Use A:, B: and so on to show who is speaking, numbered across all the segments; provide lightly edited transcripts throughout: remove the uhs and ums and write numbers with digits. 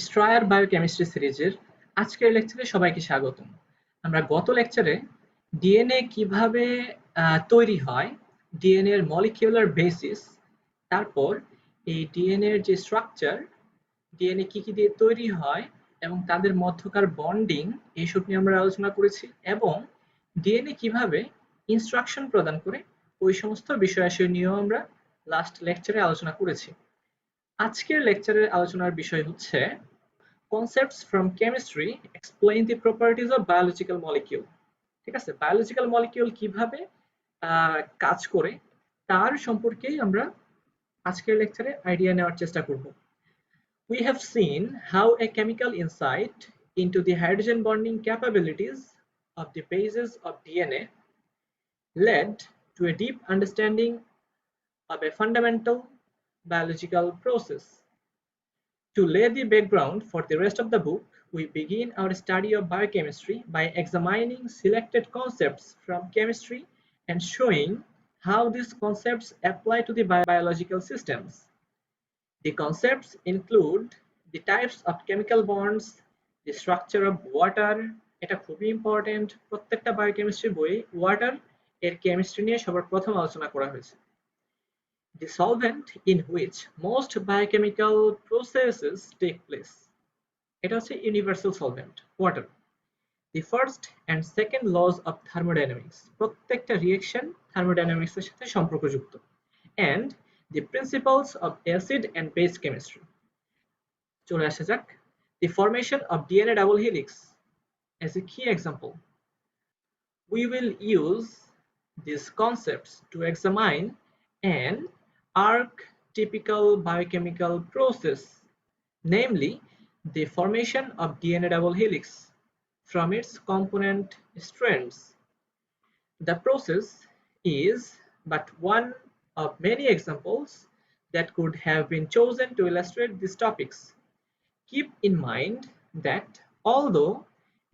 A: স্ট্রায়ার biochemistry সিরিজের আজকের লেকচারে সবাইকে স্বাগতম। আমরা গত লেকচারে ডিএনএ কিভাবে তৈরি হয়, ডিএনএ এর মলিকিউলার বেসিস, তারপর এই ডিএনএ এর যে স্ট্রাকচার, ডিএনএ কি কি দিয়ে তৈরি হয় এবং তাদের মধ্যকার বন্ডিং, এইসব নিয়ে আমরা আলোচনা করেছি এবং ডিএনএ কিভাবে ইনস্ট্রাকশন প্রদান করে ওই সমস্ত বিষয়াশয় নিয়েও আমরা লাস্ট লেকচারে আলোচনা করেছি। আজকের লেকচারের আলোচনার বিষয় হচ্ছে concepts from chemistry explain the properties of biological molecule। ঠিক আছে, বায়োলজিক্যাল মলিকিউল কিভাবে কাজ করে তার সম্পর্কেই আমরা আজকের লেকচারে আইডিয়া নেওয়ার চেষ্টা করব। We have seen how a chemical insight into the hydrogen bonding capabilities of the bases of DNA led to a deep understanding of a fundamental biological process. To lay the background for the rest of the book, we begin our study of biochemistry by examining selected concepts from chemistry and showing how these concepts apply to the biological systems. The concepts include the types of chemical bonds, the structure of water, এটা খুবই important, প্রত্যেকটা biochemistry বইয়ে water এর chemistry নিয়ে সবার প্রথম আলোচনা করা হয়েছে। The solvent in which most biochemical processes take place. এটা হচ্ছে universal solvent, water. The first and second laws of thermodynamics, প্রত্যেকটা রিঅ্যাকশন থার্মোডাইনামিক্স এর সাথে সম্পর্কযুক্ত। And the principles of acid and base chemistry. চলে আসা যাক, the formation of DNA double helix as a key example. We will use these concepts to examine an archetypical biochemical process, namely the formation of DNA double helix from its component strands. The process is but one of many examples that could have been chosen to illustrate these topics. Keep in mind that although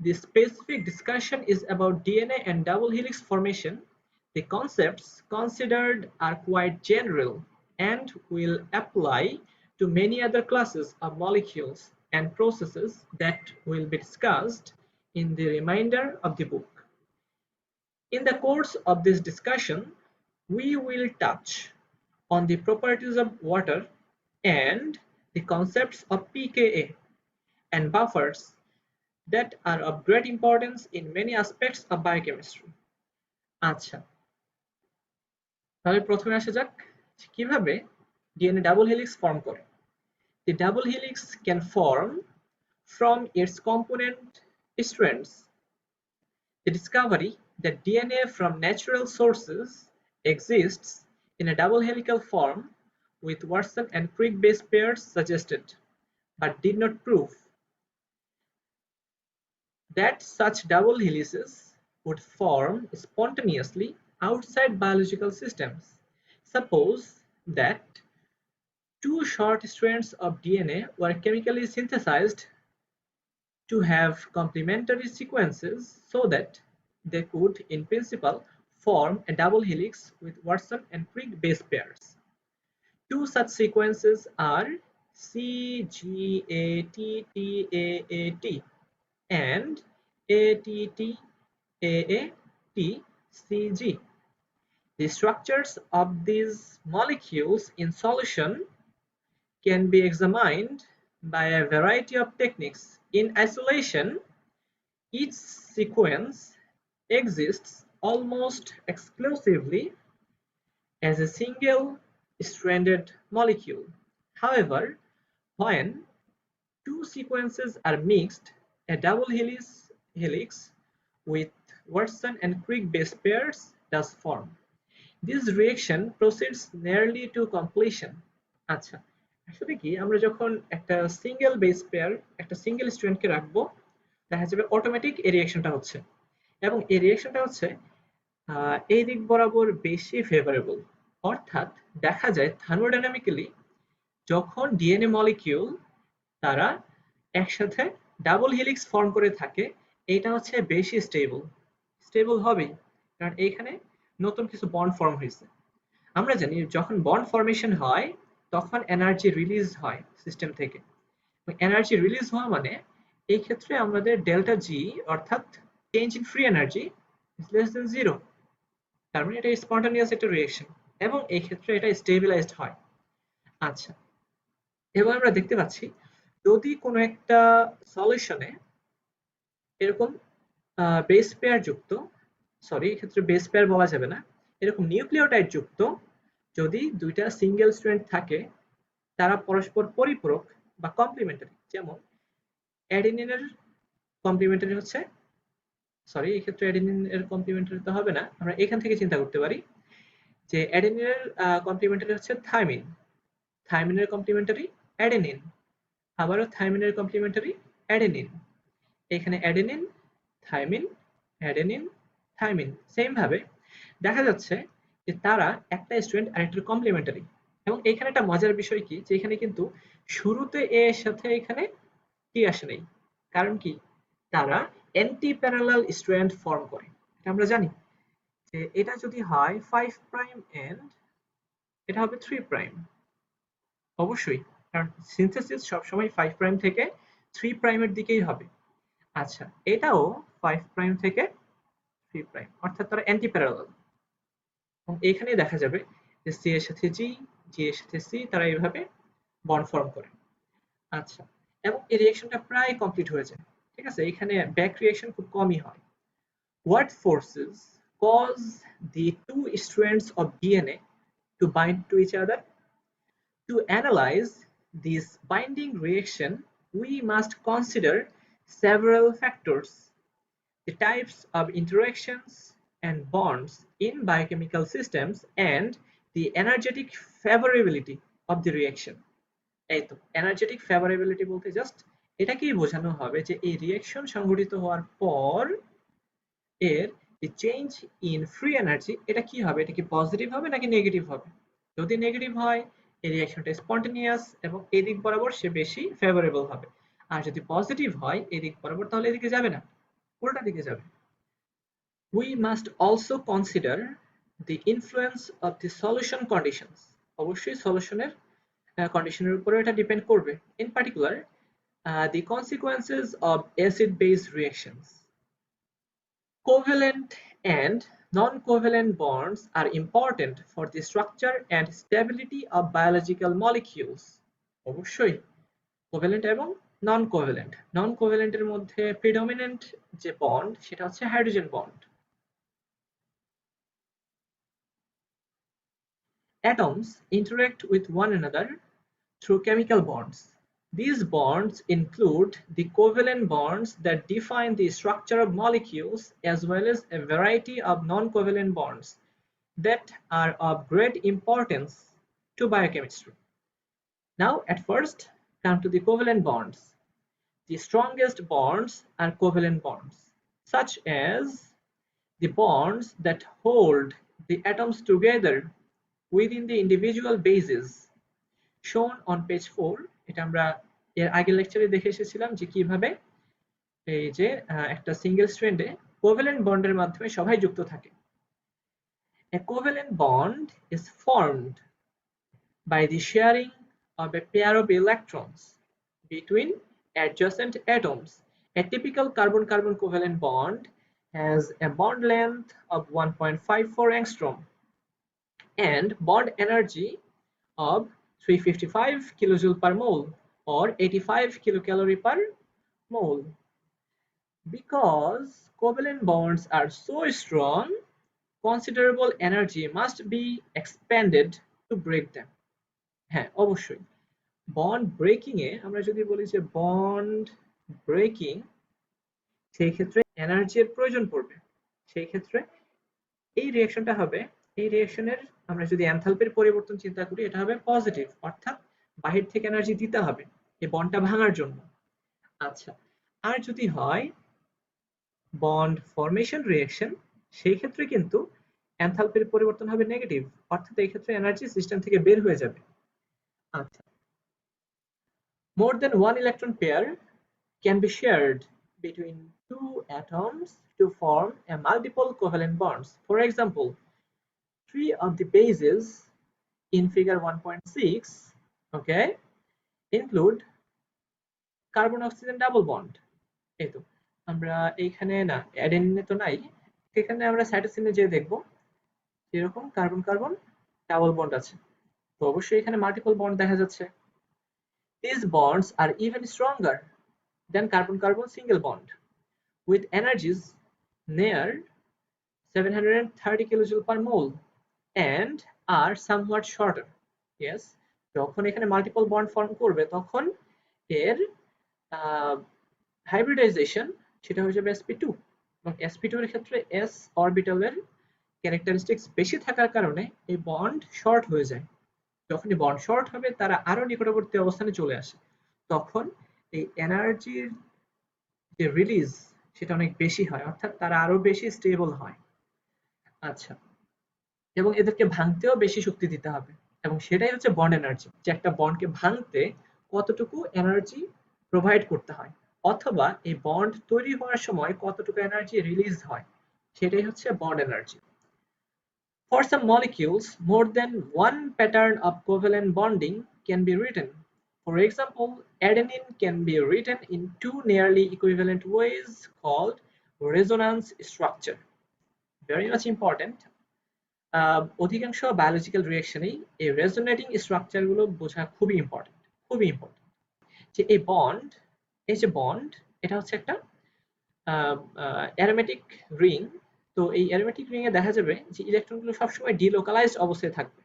A: the specific discussion is about DNA and double helix formation, the concepts considered are quite general and will apply to many other classes of molecules and processes that will be discussed in the remainder of the book. In the course of this discussion, we will touch on the properties of water and the concepts of pKa and buffers that are of great importance in many aspects of biochemistry. আচ্ছা, তাহলে প্রথমে আসা যাক কিভাবে DNA double helix form করে। The double helix can form from its component strands. The discovery that DNA from natural sources exists in a double helical form with Watson and Crick base pairs suggested, but did not prove, that such double helices would form spontaneously outside biological systems. Suppose that two short strands of DNA were chemically synthesized to have complementary sequences so that they could, in principle, form a double helix with Watson and Crick base pairs. Two such sequences are CGATTAAT and ATTAATCG. The structures of these molecules in solution can be examined by a variety of techniques. In isolation, each sequence exists almost exclusively as a single-stranded molecule. However, when two sequences are mixed, a double helix with Watson and Crick base pairs does form. This reaction proceeds nearly to completion. আচ্ছা, আসলে কি আমরা যখন একটা single base pair, একটা single স্ট্র্যান্ডকে রাখবো, দেখা যাবে অটোমেটিক এই রিঅ্যাকশনটা হচ্ছে এবং এই রিঅ্যাকশনটা হচ্ছে এই দিক বরাবর বেশি ফেভারেবল। অর্থাৎ দেখা যায় থার্মোডাইনামিক্যালি যখন ডিএনএ মলিকিউল তারা একসাথে ডাবল হেলিক্স ফর্ম করে থাকে, এটা হচ্ছে বেশি স্টেবল হবেই, কারণ এইখানে নতুন কিছু বন্ড ফর্ম হয়েছে। আমরা জানি যখন বন্ড ফর্মেশন হয় তখন এনার্জি রিলিজ হয় সিস্টেম থেকে, এনার্জি রিলিজ হওয়া মানে এই ক্ষেত্রে আমাদের ডেল্টা জি অর্থাৎ change in free energy is less than 0। তার মানে এটা স্পন্টানিয়াস একটা রিঅ্যাকশন এবং এই ক্ষেত্রে এটা স্টেবিলাইজড হয়। আচ্ছা, এবার আমরা দেখতে পাচ্ছি যদি কোনো একটা সলিউশনে এরকম বেস পেয়ার যুক্ত, সরি এক্ষেত্রে বেস পেয়ার বলা যাবে না, এরকম নিউক্লিওটাইড যুক্ত যদি দুইটা সিঙ্গেল স্ট্র্যান্ড থাকে তারা পরস্পর পরিপূরক বা কমপ্লিমেন্টারি, যেমন অ্যাডেনিনের কমপ্লিমেন্টারি হচ্ছে, সরি এক্ষেত্রে অ্যাডেনিনের কমপ্লিমেন্টারি তো হবে না, আমরা এখান থেকে চিন্তা করতে পারি যে অ্যাডেনিনের কমপ্লিমেন্টারি হচ্ছে থাইমিন, থাইমিনের কমপ্লিমেন্টারি অ্যাডেনিন, আবারও থাইমিনের কমপ্লিমেন্টারি অ্যাডেনিন, এখানে adenine thymine adenine thymine. Same ভাবে দেখা যাচ্ছে যে তারা একটা স্ট্র্যান্ড আরেকটার কমপ্লিমেন্টারি, এবং এখানে একটা মজার বিষয় কি যে এখানে কিন্তু শুরুতে এ এর সাথে এখানে টি আসে নাই, কারণ কি তারা অ্যান্টি প্যারালাল স্ট্র্যান্ড ফর্ম করে, এটা আমরা জানি যে এটা যদি হয় 5 প্রাইম এন্ড এটা হবে 3 প্রাইম, অবশ্যই, কারণ সিনথেসিস সবসময় 5 প্রাইম থেকে 3 প্রাইমের দিকেই হবে। আচ্ছা, এটাও 5 প্রাইম থেকে 3 প্রাইম, অর্থাৎ তারা অ্যান্টি প্যারালাল, এবং এখানে দেখা যাবে যে সি এর সাথে জি, জি এর সাথে সি, তারা এইভাবে বন্ড ফর্ম করে। আচ্ছা, এবং এই রিঅ্যাকশনটা প্রায় কমপ্লিট হয়ে যায়, ঠিক আছে, এখানে ব্যাক রিঅ্যাকশন খুব কমই হয়। What forces cause the two strands of DNA to bind to each other? To analyze this binding reaction, we must consider several factors: the types of interactions and bonds in biochemical systems, and the energetic favorability of the reaction. এই তো energetic ফেভারেবিলিটি বলতে just এটাকেই বোঝানো হবে যে এই reaction সংঘটিত হওয়ার পর এর যে চেঞ্জ ইন ফ্রি এনার্জি এটা কি হবে, এটা কি পজিটিভ হবে নাকি নেগেটিভ হবে। যদি নেগেটিভ হয় এই রিঅ্যাকশনটা স্পন্টেনিয়াস এবং এদিক বরাবর সে বেশি ফেভারেবল হবে, আর যদি পজিটিভ হয় এদিক বরাবর তাহলে এদিকে যাবে না, উল্টা দিকে যাবে। We must also consider the influence of the solution conditions, অবশ্যই সলিউশনের কন্ডিশনের উপরে এটা ডিপেন্ড করবে। In particular, the consequences of acid-base reactions. Covalent and non-covalent bonds are important for the structure and stability of biological molecules. অবশ্যই covalent এবং নন covalent, নন কোভ্যালেন্টের মধ্যে predominant যে bond সেটা হচ্ছে hydrogen bond. Atoms interact with one another through chemical bonds. These bonds include the covalent bonds that define the structure of molecules, as well as a variety of non-covalent bonds that are of great importance to biochemistry. Now, at first, come to the covalent bonds. The strongest bonds are covalent bonds, such as the bonds that hold the atoms together within the individual bases shown on page 4. এটা আমরা এর আগের লেকচারে দেখে এসেছিলাম যে কিভাবে এই যে একটা সিঙ্গেল স্ট্র্যান্ডে কোভ্যালেন্ট বন্ডের মাধ্যমে সবাই যুক্ত থাকে। A covalent bond is formed by the sharing of a pair of electrons between adjacent atoms. A typical carbon-carbon covalent bond has a bond length of 1.54 angstrom and bond energy of 355 kilojoule per mole or 85 kilocalorie per mole. Because covalent bonds are so strong, considerable energy must be expended to break them. হ্যাঁ, অবশ্যই bond breaking a আমরা যদি বলি যে bond breaking, সেই ক্ষেত্রে এনার্জির প্রয়োজন পড়বে। সেই ক্ষেত্রে এই রিঅ্যাকশনটা হবে, এই রিঅ্যাকশনের আমরা যদি এনথালপির পরিবর্তন চিন্তা করি এটা হবে পজিটিভ, অর্থাৎ বাহির থেকে এনার্জি দিতে হবে এই বন্ডটা ভাঙার জন্য। আচ্ছা, আর যদি হয় বন্ড ফরমেশন রিঅ্যাকশন, সেই ক্ষেত্রে কিন্তু এনথালপির পরিবর্তন হবে নেগেটিভ, অর্থাৎ এই ক্ষেত্রে এনার্জি সিস্টেম থেকে বের হয়ে যাবে। আচ্ছা, more than one electron pair can be shared between two atoms to form a multiple covalent bonds. For example, three of the bases in figure 1.6, okay, include carbon oxygen double bond, এই তো আমরা এইখানে না অ্যাডেনিনে তো নাই, এখানে আমরা সাইটোসিনে যে দেখবো এরকম কার্বন কার্বন ডাবল বন্ড আছে, তো অবশ্যই এখানে মাল্টিপল বন্ড দেখা যাচ্ছে। These bonds are even stronger than carbon-carbon single bond, with energies near 730 kJ per mole and are somewhat shorter. Yes, যখন এখানে মাল্টিপল বন্ড ফর্ম করবে তখন এর হাইব্রিডাইজেশন সেটা হয়ে যাবে sp2, এবং sp2 এর ক্ষেত্রে s অরবিটালের ক্যারেক্টারিস্টিক্স বেশি থাকার কারণে এই বন্ড শর্ট হয়ে যায়। যখনই বন্ড শর্ট হবে তারা আরো নিকটবর্তী অবস্থানে চলে আসে, তখন এই এনার্জির যে রিলিজ সেটা অনেক বেশি হয়, অর্থাৎ তারা আরো বেশি স্টেবল হয়। আচ্ছা, এবং এদেরকে ভাঙতেও বেশি শক্তি দিতে হবে, এবং সেটাই হচ্ছে বন্ড এনার্জি, যে একটা বন্ডকে ভাঙতে কতটুকু এনার্জি প্রোভাইড করতে হয়, অথবা এই বন্ড তৈরি হওয়ার সময় কতটুকু এনার্জি রিলিজ হয়, সেটাই হচ্ছে bond energy. For some molecules, more than one pattern of covalent bonding can be written. For example, adenine can be written in two nearly equivalent ways called resonance structure. Very much important. অধিকাংশ biological রিঅ্যাকশনেই এই resonating structure গুলো বোঝা খুবই important, খুবই important. যে এই bond, এই যে বন্ড, এটা হচ্ছে একটা অ্যারোমেটিক রিং। তো এই অ্যারোমেটিক রিং এ দেখা যাবে যে ইলেকট্রনগুলো সবসময় ডিলোকালাইজড অবস্থায় থাকবে।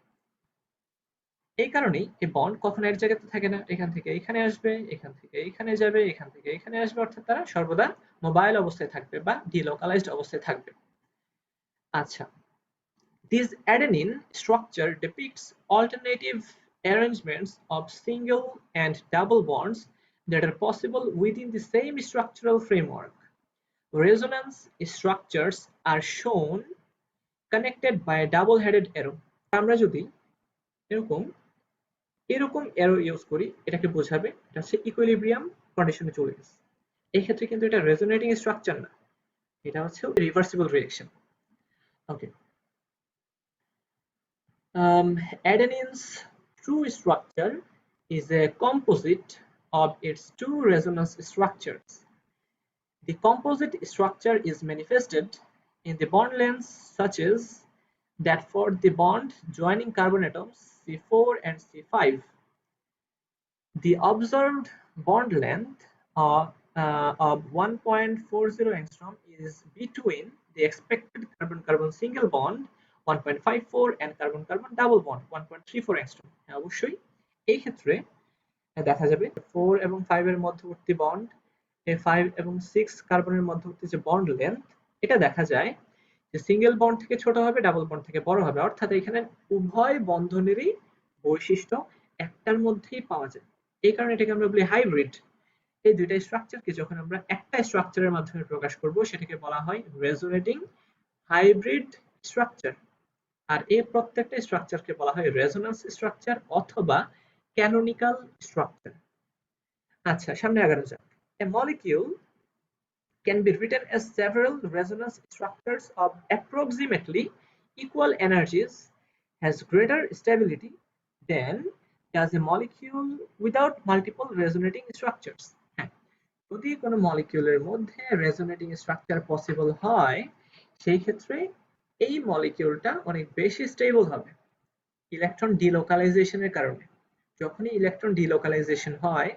A: এই কারণেই এই বন্ড কখনো এক জায়গাতে থাকে না, এখান থেকে এখানে আসবে, এখান থেকে এখানে যাবে, এখান থেকে এখানে আসবে, অর্থাৎ তারা সর্বদা মোবাইল অবস্থায় থাকবে বা ডিলোকালাইজড অবস্থায় থাকবে। আচ্ছা, this adenine structure depicts alternative arrangements of single and double bonds that are possible within the same structural framework. Resonance structures are shown connected by a double-headed arrow. আমরা যদি এরকম এরকম অ্যারো ইউজ করি, এটাকে বোঝাবে এটা হচ্ছে ইকুইলিব্রিয়াম কন্ডিশনে চলে গেছে। এই ক্ষেত্রে কিন্তু এটা রেজোনেটিং স্ট্রাকচার না, এটা হচ্ছে reversible reaction. Okay, adenine's true structure is a composite of its two resonance structures. The composite structure is manifested in the bond lengths such as that for the bond joining carbon atoms C4 and C5. The observed bond length of 1.40 angstrom is between the expected carbon-carbon single bond 1.54 and carbon-carbon double bond 1.34 angstrom. অবশ্যই এই ক্ষেত্রে দেখা যাবে 4 এবং 5 এর মধ্যবর্তী bond, 5 এবং 6 কার্বনের মধ্যবর্তী যে বন্ড লেন্থ, এটা দেখা যায় যে সিঙ্গেল বন্ড থেকে ছোট হবে, ডাবল বন্ড থেকে বড় হবে, অর্থাৎ এখানে উভয় বন্ধনেরই বৈশিষ্ট্য একটার মধ্যেই পাওয়া যায়। এই কারণে এটাকে আমরা বলি হাইব্রিড। এই দুইটা স্ট্রাকচারকে যখন আমরা একটা স্ট্রাকচারের মাধ্যমে প্রকাশ করব, সেটাকে বলা হয় রেজোনেটিং হাইব্রিড স্ট্রাকচার। আর এই প্রত্যেকটা স্ট্রাকচারকে বলা হয় রেজোন্যান্স স্ট্রাকচার অথবা ক্যানোনিক্যাল স্ট্রাকচার। আচ্ছা, সামনে আগানো যাক। A molecule can be written as several resonance structures of approximately equal energies, has greater stability than does a molecule without multiple resonating structures. হ্যাঁ, যদি কোনো মলিকিউলের মধ্যে রেজোনেটিং স্ট্রাকচার পসিবল হয়, সেই ক্ষেত্রে এই মলিকিউলটা অনেক বেশি স্টেবল হবে ইলেকট্রন ডিলোকালাইজেশনের কারণে। যখনই ইলেকট্রন ডিলোকালাইজেশন হয়,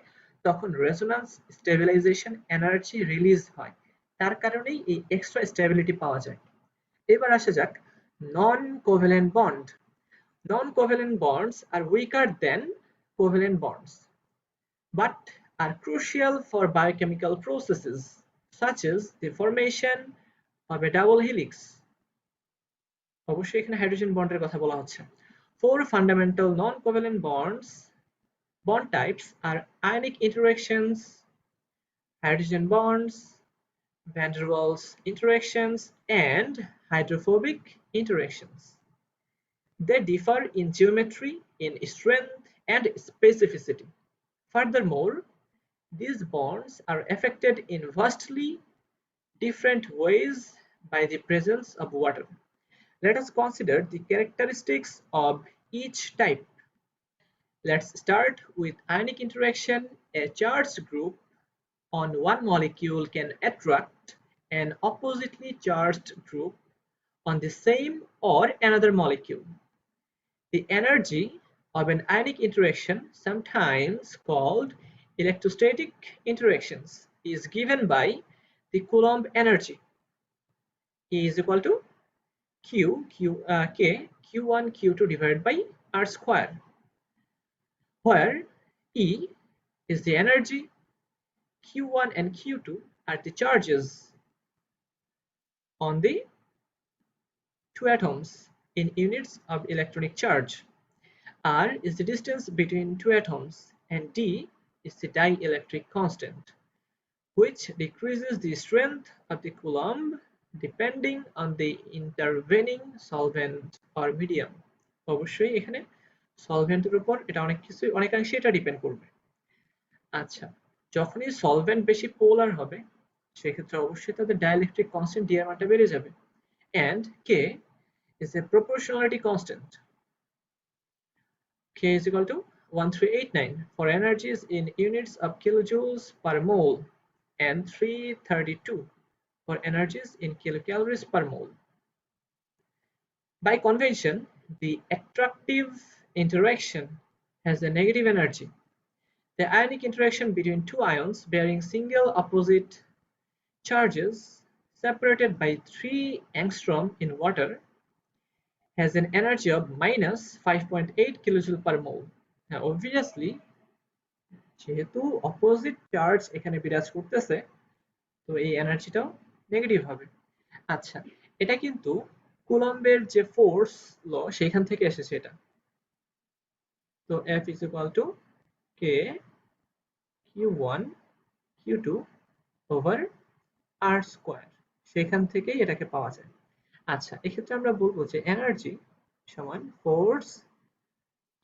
A: তখন রেজোন্যান্স স্টেবিলাইজেশন এনার্জি রিলিজ হয়, তার কারণেই এই এক্সট্রা স্টেবিলিটি পাওয়া যায়। এবার আসা যাক non covalent bond. Non-covalent bonds are weaker than covalent bonds, but are crucial for biochemical processes such as the formation of a double helix. অবশ্যই এখানে হাইড্রোজেন বন্ডের কথা বলা হচ্ছে। Four fundamental non-covalent bond types are ionic interactions, hydrogen bonds, van der Waals interactions, and hydrophobic interactions. They differ in geometry, in strength, and specificity. Furthermore, these bonds are affected in vastly different ways by the presence of water. Let us consider the characteristics of each type. Let's start with ionic interaction. A charged group on one molecule can attract an oppositely charged group on the same or another molecule. The energy of an ionic interaction, sometimes called electrostatic interactions, is given by the Coulomb energy. E is equal to K Q1 Q2 divided by R square, where E is the energy, Q1 and Q2 are the charges on the two atoms in units of electronic charge. R is the distance between two atoms, and D is the dielectric constant, which decreases the strength of the Coulomb depending on the intervening solvent or medium. অবশ্যই এখানে সলভেন্টের উপর এটা অনেকাংশে এটা depend করবে। আচ্ছা, যখনই solvent বেশি পোলার হবে সেক্ষেত্রে অবশ্যই তাদের ডাইলেকট্রিক কনস্ট্যান্ট ডি এর মানটা বেড়ে যাবে। And K is a proportionality constant. K is equal to 1389 for energies in units of kilojoules per mole and 332 for energies in kilocalories per mole. By convention, the attractive interaction has a negative energy. The ionic interaction between two ions bearing single opposite charges separated by 3 angstrom in water has an energy of minus 5.8 kilojoule per mole. Now obviously যেহেতু opposite charge এখানে বিরাজ করতেছে তো এই এনার্জিটাও negative হবে। আচ্ছা, এটা কিন্তু কুলম্বের যে ফোর্স ল সেখান থেকে এসেছে এটা। তো F is equal to K Q1 Q2 over R square, সেখান থেকেই এটাকে পাওয়া যায়। আচ্ছা, এক্ষেত্রে আমরা বলবো যে এনার্জি সমান ফোর্স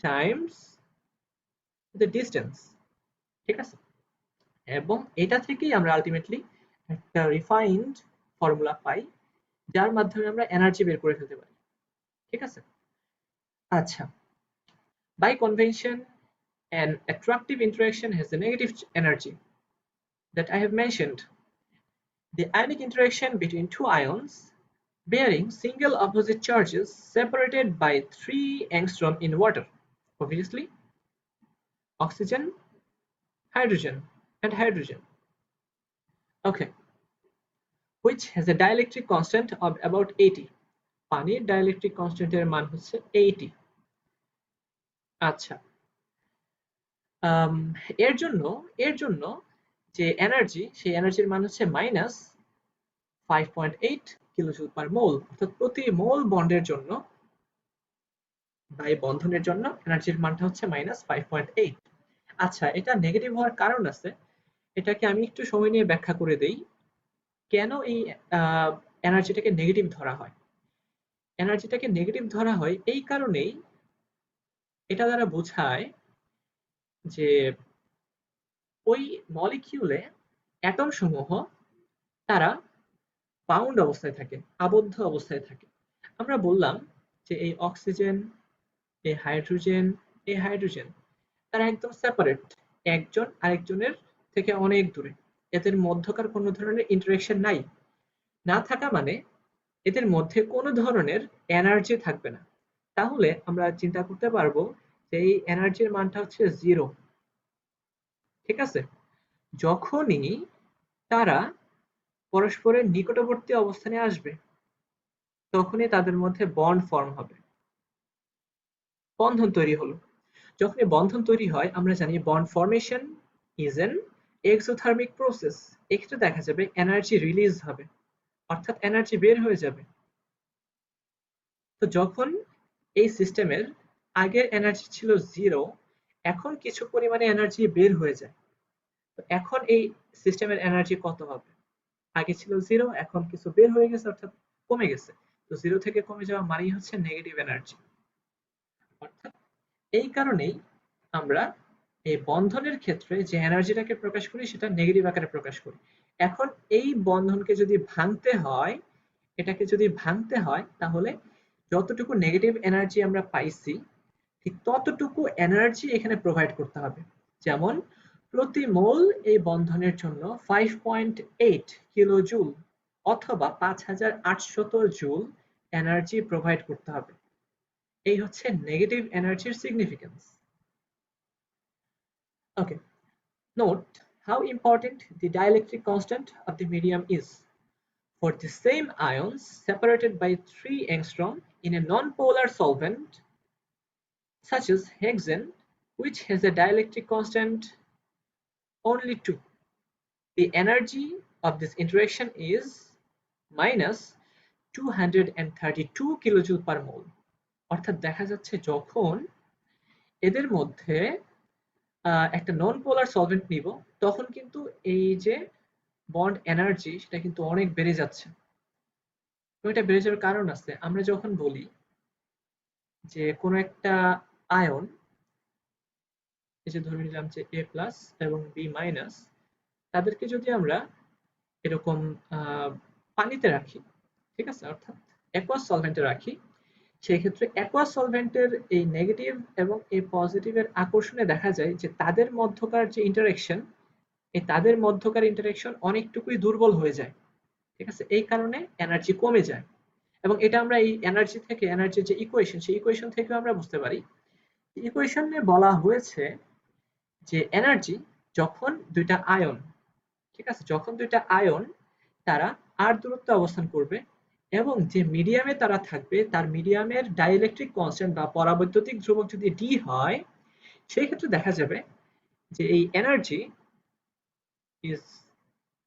A: টাইমস দ্য ডিস্টেন্স, ঠিক আছে? এবং এটা থেকেই আমরা আলটিমেটলি একটা রিফাইন্ড ফর্মুলা পাই যার মাধ্যমে আমরা এনার্জি বের করে ফেলতে পারি, ঠিক আছে? আচ্ছা, by convention an attractive interaction has a negative energy that I have mentioned. The ionic interaction between two ions bearing single opposite charges separated by 3 angstrom in water, obviously oxygen, hydrogen and hydrogen, okay, which has a dielectric constant of about 80. পানির dielectric constant এর মান হচ্ছে 80। আচ্ছা, এর জন্য যে energy সেই এনার্জির মান হচ্ছে মাইনাস 5.8 কিলোজুল পার মোল, অর্থাৎ প্রতি মোল বন্ডের জন্য বা এই বন্ধনের জন্য এনার্জির মানটা হচ্ছে মাইনাস 5.8। আচ্ছা, এটা নেগেটিভ হওয়ার কারণ আছে, এটাকে আমি একটু সময় নিয়ে ব্যাখ্যা করে দেই কেন এই এনার্জিটাকে নেগেটিভ ধরা হয়। এনার্জিটাকে নেগেটিভ ধরা হয় এই কারণেই, এটা দ্বারা বোঝায় যে ওই মলিকিউলে অ্যাটম সমূহ তারা বাউন্ড অবস্থায় থাকে, আবদ্ধ অবস্থায় থাকে। আমরা বললাম যে এই অক্সিজেন, এই হাইড্রোজেন তারা একদম সেপারেট, একজন আরেকজনের থেকে অনেক দূরে, এদের মধ্যকার কোনো ধরনের ইন্টারেকশন নাই। না থাকা মানে এদের মধ্যে কোনো ধরনের এনার্জি থাকবে না। তাহলে আমরা চিন্তা করতে পারবো যে এই এনার্জির মানটা হচ্ছে 0, ঠিক আছে? যখনই তারা পরস্পরের নিকটবর্তী অবস্থানে আসবে তখনই তাদের মধ্যে বন্ড ফর্ম হবে, বন্ধন তৈরি হলো। যখনই বন্ধন তৈরি হয় আমরা জানি bond formation is an exothermic process. এক্ষেত্রে দেখা যাবে এনার্জি রিলিজ হবে, অর্থাৎ এনার্জি বের হয়ে যাবে। তো যখন এই সিস্টেমের আগের এনার্জি ছিল 0, এখন কিছু পরিমাণে এনার্জি বের হয়ে যায়। তো এখন এই সিস্টেমের এনার্জি কত হবে? আগে ছিল 0, এখন কিছু বের হয়ে গেছে অর্থাৎ কমে গেছে। তো 0 থেকে কমে যাওয়া মানেই হচ্ছে নেগেটিভ এনার্জি। অর্থাৎ এই কারণেই আমরা এই বন্ধনের ক্ষেত্রে যে এনার্জিটাকে প্রকাশ করি সেটা নেগেটিভ আকারে প্রকাশ করি। এখন এই বন্ধনকে যদি ভাঙতে হয়, এটাকে যদি ভাঙতে হয় তাহলে যতটুকু নেগেটিভ এনার্জি আমরা পাইছি ঠিক ততটুকু এনার্জি এখানে প্রোভাইড করতে হবে। যেমন প্রতি মোল এই বন্ধনের জন্য 5.8 কিলোজুল অথবা 5800 জুল এনার্জি প্রোভাইড করতে হবে। এই হচ্ছে নেগেটিভ এনার্জির significance. Okay, note how important the dielectric constant of the medium is. For the same ions separated by 3 angstrom in a non-polar solvent such as hexane, which has a dielectric constant only 2, the energy of this interaction is minus 232 kilojoule per mole. অর্থাৎ দেখা যাচ্ছে যখন এদের মধ্যে একটা নন পোলার solvent নিব তখন কিন্তু এই যে বন্ড এনার্জি সেটা কিন্তু অনেক বেড়ে যাচ্ছে। তো এটা বেড়ে যাওয়ার কারণ আছে, আমরা যখন বলি যে কোনো একটা আয়ন, এই যে ধরে নিলাম যে A+ এবং B-, তাদেরকে যদি আমরা এরকম পানিতে রাখি, ঠিক আছে, অর্থাৎ অ্যাকুয়াস সলভেন্টে রাখি, সেই ক্ষেত্রে অ্যাকুয়াস সলভেন্টের এই নেগেটিভ এবং এই পজিটিভের আকর্ষণে দেখা যায় যে তাদের মধ্যকার যে ইন্টারেকশন, এই তাদের মধ্যকার ইন্টারেকশন অনেকটুকুই দুর্বল হয়ে যায়, ঠিক আছে, এই কারণে এনার্জি কমে যায়। এবং এটা আমরা এই এনার্জি থেকে, এনার্জির যে ইকুয়েশন, সেই ইকুয়েশন থেকে আমরা বুঝতে পারি। ইকুয়েশনে বলা হয়েছে যে এনার্জি যখন দুইটা আয়ন, ঠিক আছে, যখন দুইটা আয়ন তারা আর দূরত্বে অবস্থান করবে এবং যে মিডিয়ামে তারা থাকবে তার মিডিয়ামের ডাইইলেকট্রিক কনস্ট্যান্ট বা পরাবৈদ্যুতিক ধ্রুবক যদি ডি হয়, সেই ক্ষেত্রে দেখা যাবে যে এই energy is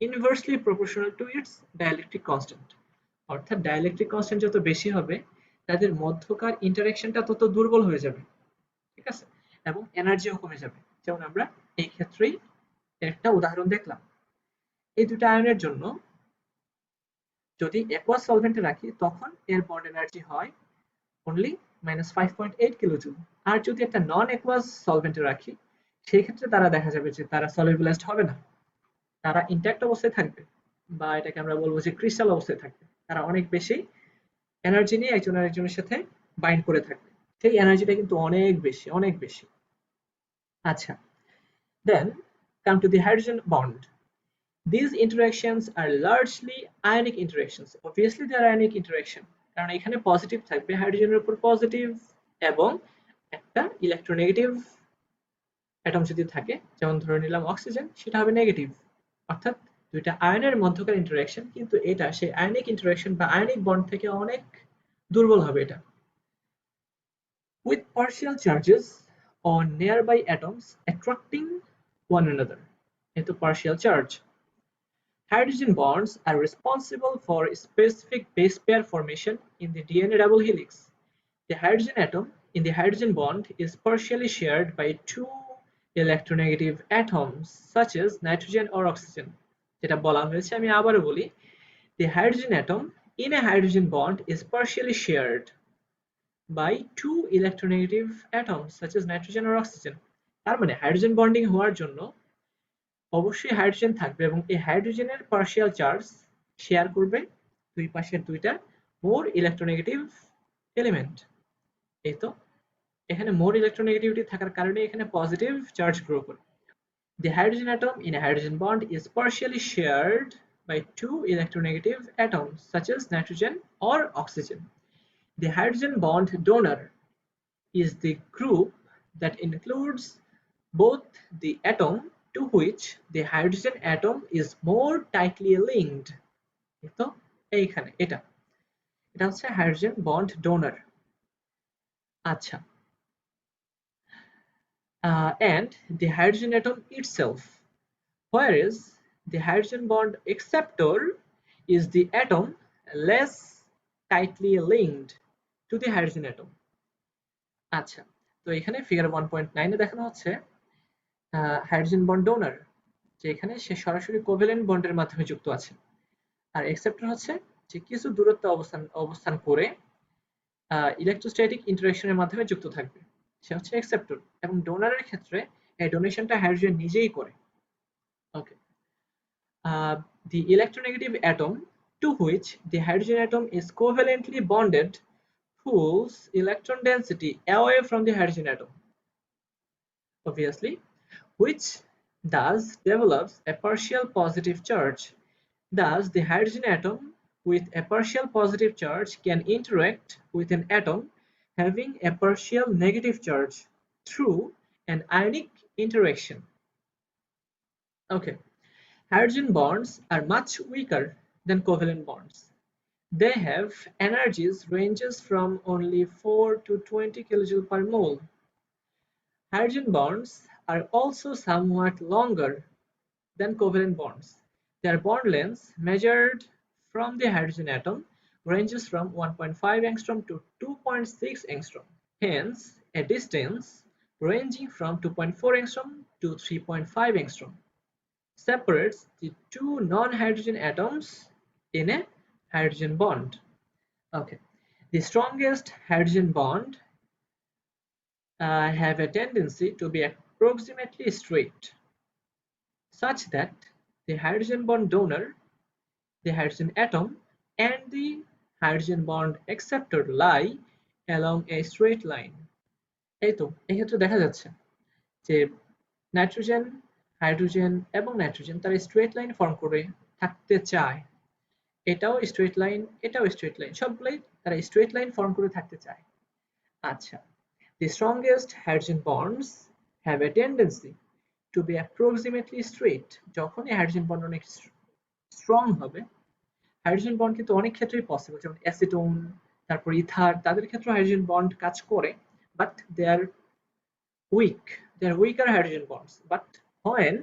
A: inversely proportional to its dielectric constant. অর্থাৎ ডাইইলেকট্রিক কনস্ট্যান্ট যত বেশি হবে তাদের মধ্যকার ইন্টারেকশনটা তত দুর্বল হয়ে যাবে, ঠিক আছে, এবং এনার্জিও কমে যাবে। যেমন আমরা এই ক্ষেত্রেই একটা উদাহরণ দেখলাম। এই দুটো আয়নের জন্য যদি অ্যাকুয়াস সলভেন্টে রাখি তখন এর বন্ড এনার্জি হয় only -5.8 কিলোজুল। আর যদি একটা নন অ্যাকুয়াস সলভেন্টে রাখি সেই ক্ষেত্রে তারা দেখা যাবে যে তারা সলিউবিলাইজড হবে না, তারা ইনট্যাক্ট অবস্থায় থাকবে, বা এটাকে আমরা বলবো যে ক্রিস্টাল অবস্থায় থাকবে। তারা অনেক বেশি এনার্জি নিয়ে একজন আরেকজনের সাথে বাইন্ড করে থাকবে, সেই এনার্জিটা কিন্তু অনেক বেশি, অনেক বেশি। আচ্ছা, then come to the hydrogen bond. These interactions are largely ionic interactions. Obviously they are ionic interaction, কারণ এখানে পজিটিভ থাকবে, হাইড্রোজেনের উপর পজিটিভ এবং একটা ইলেকট্রোনেগেটিভ অ্যাটম যদি থাকে, যেমন ধরে নিলাম অক্সিজেন, সেটা হবে নেগেটিভ। অর্থাৎ দুইটা আয়নের মধ্যকার ইন্টারাকশন, কিন্তু এটা সেই আয়নিক ইন্টারাকশন বা আয়নিক বন্ড থেকে অনেক দুর্বল হবে এটা। With partial charges on nearby atoms attracting one another, into partial charge. Hydrogen bonds are responsible for specific base pair formation in the DNA double helix. The hydrogen atom in the hydrogen bond is partially shared by two electronegative atoms such as nitrogen or oxygen. যেটা বলা হয়েছে আমি আবারও বলি, the hydrogen atom in a hydrogen bond is partially shared by two electronegative atoms such as nitrogen or oxygen. তার মানে hydrogen bonding হওয়ার জন্য অবশ্যই হাইড্রোজেন থাকবে এবং এই হাইড্রোজেনের পার্শিয়াল চার্জ শেয়ার করবে দুই পাশের দুইটা মোর ইলেকট্রোনেগেটিভ এলিমেন্ট। এই তো এখানে মোর ইলেকট্রোনেগেটিভিটি থাকার কারণে এখানে পজিটিভ চার্জ গ্রো করে। The hydrogen atom in a hydrogen bond is partially shared by two electronegative atoms such as nitrogen or oxygen. The hydrogen bond donor is the group that includes both the atom to which the hydrogen atom is more tightly linked. তো এইখানে এটা হচ্ছে hydrogen bond donor. আচ্ছা, and the hydrogen atom itself, whereas the hydrogen bond acceptor is the atom less tightly linked to the hydrogen atom. আচ্ছা, তো এখানে figure 1.9 এ দেখানো হচ্ছে হাইড্রোজেন বন্ড ডোনার, যে এখানে সে সরাসরি কোভ্যালেন্ট বন্ডের মাধ্যমে যুক্ত আছে, আর অ্যাকসেপ্টর হচ্ছে যে কিছু দূরত্বে অবস্থান করে ইলেকট্রোস্ট্যাটিক ইন্টারেকশনের মাধ্যমে যুক্ত থাকবে, সে হচ্ছে অ্যাকসেপ্টর। এবং ডোনারের ক্ষেত্রে এই ডোনেশনটা হাইড্রোজেন নিজেই করে। ওকে, the electronegative atom to which the hydrogen atom is covalently bonded pulls electron density away from the hydrogen atom, obviously, which thus develops a partial positive charge. Thus, the hydrogen atom with a partial positive charge can interact with an atom having a partial negative charge through an ionic interaction. Okay, hydrogen bonds are much weaker than covalent bonds. They have energies ranges from only 4 to 20 kJ per mole. Hydrogen bonds are also somewhat longer than covalent bonds. Their bond length, measured from the hydrogen atom, ranges from 1.5 angstrom to 2.6 angstrom. Hence, a distance ranging from 2.4 angstrom to 3.5 angstrom separates the two non-hydrogen atoms in a hydrogen bond. Okay, the strongest hydrogen bond have a tendency to be approximately straight, such that the hydrogen bond donor, the hydrogen atom, and the hydrogen bond acceptor lie along a straight line. এই তো এক্ষেত্রে দেখা যাচ্ছে যে nitrogen, hydrogen এবং nitrogen তারা straight line form করে থাকতে চায়। এটাও স্ট্রেট লাইন, এটাও স্ট্রেট লাইন, সবগুলোই তারা স্ট্রেট লাইন ফর্ম করে থাকতে চায়। আচ্ছা, the strongest hydrogen bonds have a tendency to be approximately straight. যখন এই হাইড্রোজেন বন্ড অনেক স্ট্রং হবে, হাইড্রোজেন বন্ড কিন্তু অনেক ক্ষেত্রেই পসিবল, যেমন অ্যাসিটোন, তারপর ইথার, তাদের ক্ষেত্রে হাইড্রোজেন বন্ড কাজ করে, but they are weak. They are weaker hydrogen bonds. But when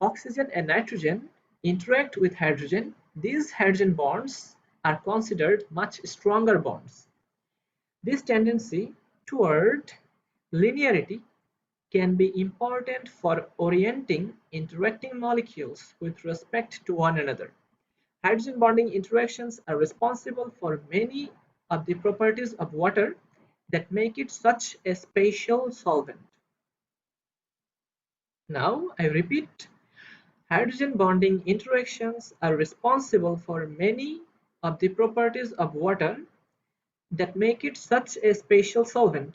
A: oxygen and nitrogen interact with hydrogen, these hydrogen bonds are considered much stronger bonds. This tendency toward linearity can be important for orienting interacting molecules with respect to one another. Hydrogen bonding interactions are responsible for many of the properties of water that make it such a special solvent. Now, I repeat, hydrogen bonding interactions are responsible for many of the properties of water that make it such a special solvent,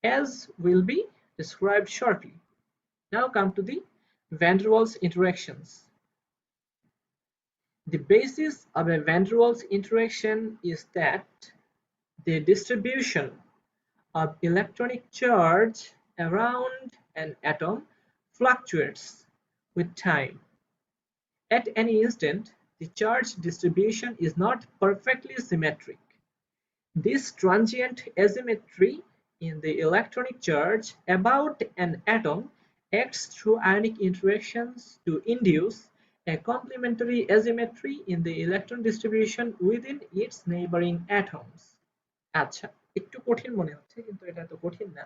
A: as will be described shortly. Now come to the van der Waals interactions. The basis of a van der Waals interaction is that the distribution of electronic charge around an atom fluctuates with time. At any instant, the charge distribution is not perfectly symmetric. This transient asymmetry in the electronic charge about an atom acts through ionic interactions to induce a complementary asymmetry in the electron distribution within its neighboring atoms. আচ্ছা, একটু কঠিন মনে হচ্ছে, কিন্তু এটা তো কঠিন না।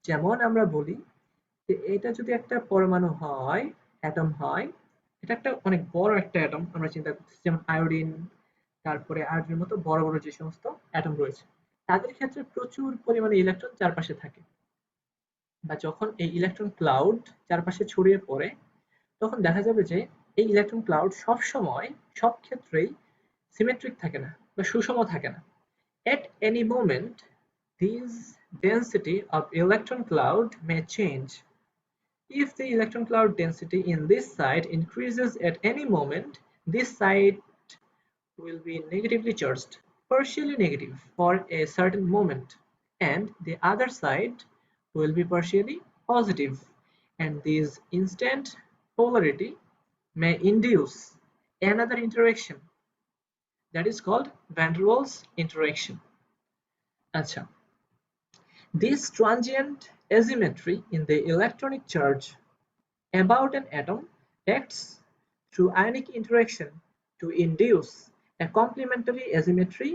A: যেমন আমরা বলি যে এটা যদি একটা পরমাণু হয়, অ্যাটম হয়, এটা একটা অনেক বড় একটা অ্যাটম আমরা চিন্তা করতেছি, যেমন আয়োডিন, তারপরে আয়োডিনের মতো বড় বড় যে সমস্ত অ্যাটম রয়েছে, তাদের ক্ষেত্রে প্রচুর পরিমাণে ইলেকট্রন চারপাশে থাকে, বা যখন এই ইলেকট্রন ক্লাউড চারপাশে ছড়িয়ে পড়ে, তখন দেখা যাবে যে এই ইলেকট্রন ক্লাউড সব সময় সব ক্ষেত্রেই সিমেট্রিক থাকে না বা সুষম থাকে না। At any moment, this density of electron cloud may change. If the electron cloud density in this side increases at any moment, this side will be negatively charged, partially negative for a certain moment, and the other side will be partially positive, and this instant polarity may induce another interaction that is called van der Waals interaction. Acha. This transient asymmetry in the electronic charge about an atom acts through ionic interaction to induce a complementary asymmetry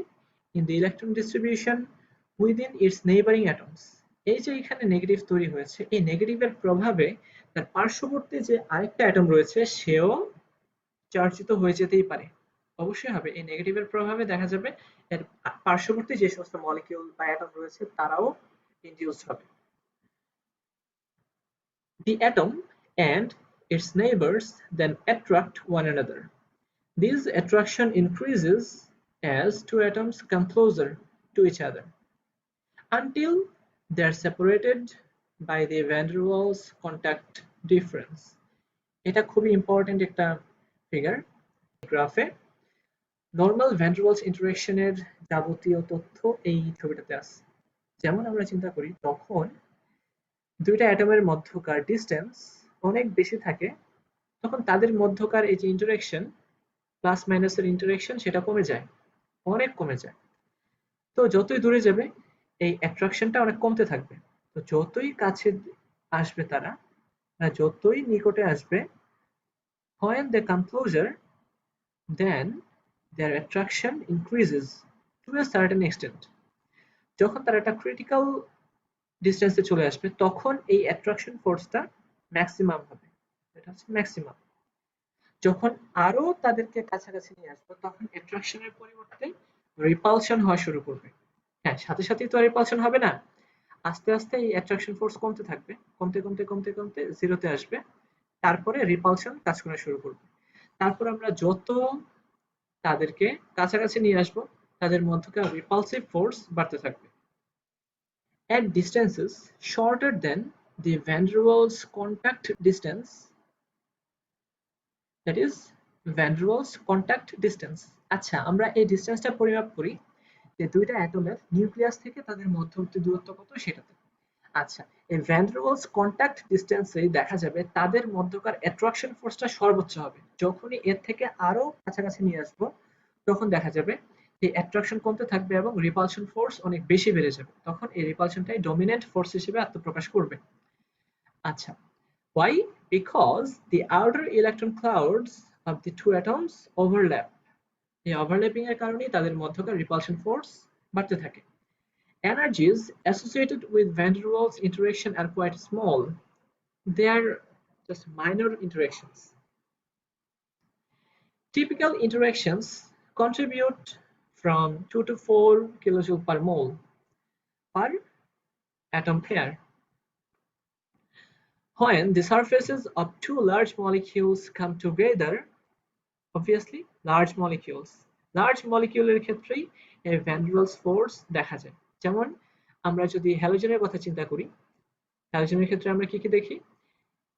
A: in the electron distribution within its neighboring atoms. এই যে এখানে negative তৈরি হয়েছে, এই নেগেটিভের প্রভাবে তার পার্শ্ববর্তী যে আরেকটা অ্যাটম রয়েছে সেও চার্জিত হয়ে যেতেই পারে। অবশ্যই হবে, এই নেগেটিভের প্রভাবে দেখা যাবে এর পার্শ্ববর্তী যে সমস্ত মলিকিউল বা অ্যাটম রয়েছে তারাও ইনডিউসড হবে। The atom and its neighbors then attract one another. This attraction increases as two atoms come closer to each other until they are separated by the van der Waals contact difference. এটা খুবই important একটা figure গ্রাফে। Normal van der Waals ইন্টারঅ্যাকশনের যাবতীয় তথ্য এই ছবিটাতে আছে। যেমন আমরা চিন্তা করি তখন দুইটা অ্যাটমের মধ্যকার ডিস্টেন্স অনেক বেশি থাকে, তখন তাদের মধ্যকার এই যে ইন্টারঅ্যাকশন প্লাস মাইনাসের ইন্টারঅ্যাকশন সেটা কমে যায়, অনেক কমে যায়। তো যতই দূরে যাবে এই অ্যাট্রাকশনটা অনেক কমতে থাকবে। তো যতই কাছে আসবে তারা, যতই নিকটে আসবে, when they come closer then their attraction increases to a certain extent. যখন তারা একটা ক্রিটিক্যাল ডিস্টেন্সে চলে আসবে তখন এই অ্যাট্রাকশন ফোর্সটা ম্যাক্সিমাম হবে, এটা হচ্ছে ম্যাক্সিমাম। যখন আরো তাদেরকে কাছাকাছি নিয়ে আসবে তখন অ্যাট্রাকশনের পরিবর্তে রিপালশন হওয়া শুরু করবে। হ্যাঁ, সাথে সাথেই তো রিপালশন হবে না, আস্তে আস্তে এই অ্যাট্রাকশন ফোর্স কমতে থাকবে, কমতে কমতে কমতে কমতে জিরোতে আসবে, তারপরে রিপালশন কাজ করা শুরু করবে। তারপর আমরা যত তাদেরকে কাছাকাছি নিয়ে আসবো তাদের মধ্যকার রিপালসিভ ফোর্স বাড়তে থাকবে। At distances shorter than the van der Waals contact distance, that is van der Waals contact distance. আচ্ছা, আমরা এই ডিসটেন্সটা পরিমাপ করি যে দুইটা অ্যাটমের নিউক্লিয়াস থেকে তাদের মধ্যবর্তী দূরত্ব কত সেটাতে। আচ্ছা, এই ভ্যান ডের ওয়ালস কন্টাক্ট ডিসটেন্সেই দেখা যাবে তাদের মধ্যকার অ্যাট্রাকশন ফোর্সটা সর্বোচ্চ হবে। যখনই এর থেকে আরো কাছাকাছি নিয়ে আসবো তখন দেখা যাবে যে অ্যাট্রাকশন কমতে থাকবে এবং রিপালশন ফোর্স অনেক বেশি বেড়ে যাবে। তখন এই রিপালশনটাই ডমিনেন্ট ফোর্স হিসেবে আত্মপ্রকাশ করবে। আচ্ছা, why? Because the outer electron clouds of the two atoms overlap. এই ওভারল্যাপিং এর কারণেই তাদের মধ্যকার রিপালশন ফোর্স বাড়তে থাকে। Energies associated with van der Waals interaction are quite small. They are just minor interactions. Typical interactions contribute from 2 to 4 kilojoule per mole per atom pair. When the surfaces of two large molecules come together, obviously large molecular ক্ষেত্রেই এই van der Waals force দেখা যায়। যেমন আমরা যদি হ্যালোজেনের কথা চিন্তা করি, হ্যালোজেনের ক্ষেত্রে আমরা কি কি দেখি?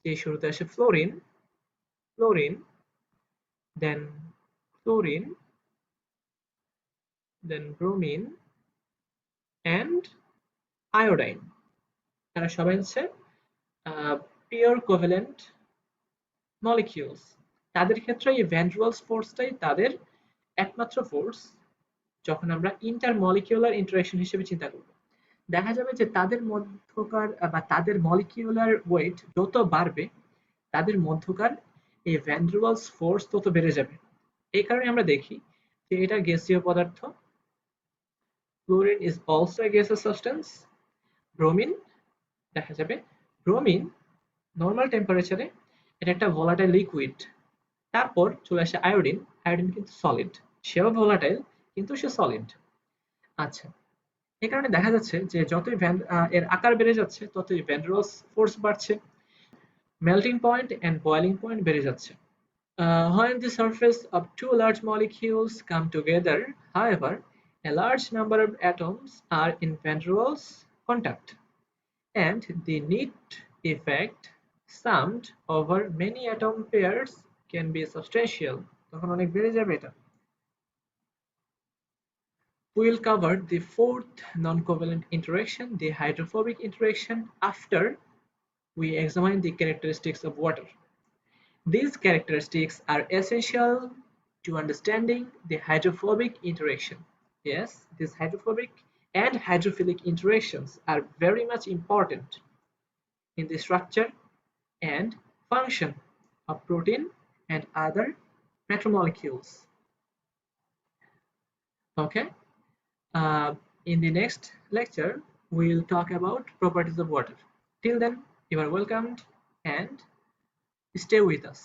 A: যে শুরুতে আসে fluorine, then chlorine, then bromine and iodine. তারা সবাই হচ্ছে পিওর কোভ্যালেন্ট মলিকিউলস। তাদের ক্ষেত্রে এই ভ্যান ডের ওয়ালস ফোর্সটাই তাদের একমাত্র ফোর্স যখন আমরা ইন্টারমলিকিউলার ইন্টারঅ্যাকশন হিসেবে চিন্তা করব। দেখা যাবে যে তাদের মধ্যকার বা তাদের মলিকিউলার ওয়েট যত বাড়বে তাদের মধ্যকার এই ভ্যান ডের ওয়ালস ফোর্স তত বেড়ে যাবে। এই কারণে আমরা দেখি যে এটা গ্যাসীয় পদার্থ। Chlorine is also a gaseous substance. Bromine দেখা যাবে, ব্রোমিন নর্মাল টেম্পারেচারে এটা একটা ভোলাটাইল লিকুইড। তারপর চলে আসে আয়োডিন, আয়োডিন কিন্তু সলিড, সেও ভোলাটাইল কিন্তু সে সলিড। আচ্ছা, এই কারণে দেখা যাচ্ছে যে যতই এর আকার বেড়ে যাচ্ছে ততই ভ্যান ডের ওয়ালস ফোর্স বাড়ছে, melting point and boiling point বেড়ে যাচ্ছে। When the surface of two large molecules come together, however, a large number of atoms are in van der Waals contact, and the net effect summed over many atom pairs can be substantial. তখন অনেক বেড়ে যাবে এটা। We will cover the fourth non-covalent interaction, the hydrophobic interaction, after we examine the characteristics of water. These characteristics are essential to understanding the hydrophobic interaction. Yes, these hydrophobic and hydrophilic interactions are very much important in the structure and function of protein and other macromolecules. Okay, in the next lecture we will talk about properties of water. Till then, you are welcomed and stay with us.